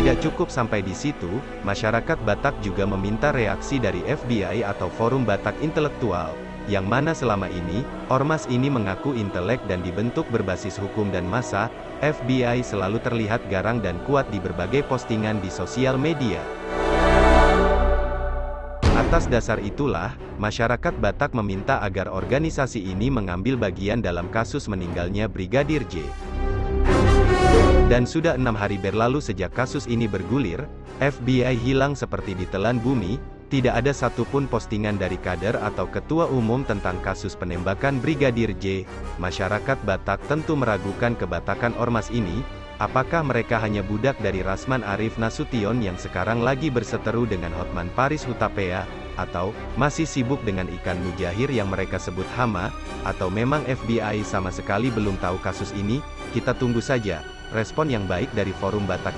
Tidak cukup sampai di situ, masyarakat Batak juga meminta reaksi dari FBI atau Forum Batak Intelektual, yang mana selama ini, ormas ini mengaku intelek dan dibentuk berbasis hukum dan massa. FBI selalu terlihat garang dan kuat di berbagai postingan di sosial media. Atas dasar itulah, masyarakat Batak meminta agar organisasi ini mengambil bagian dalam kasus meninggalnya Brigadir J. Dan sudah 6 hari berlalu sejak kasus ini bergulir, FBI hilang seperti ditelan bumi. Tidak ada satupun postingan dari kader atau ketua umum tentang kasus penembakan Brigadir J. Masyarakat Batak tentu meragukan kebatakan ormas ini. Apakah mereka hanya budak dari Rasman Arif Nasution yang sekarang lagi berseteru dengan Hotman Paris Hutapea, atau masih sibuk dengan ikan mujahir yang mereka sebut hama, atau memang FBI sama sekali belum tahu kasus ini? Kita tunggu saja respon yang baik dari Forum Batak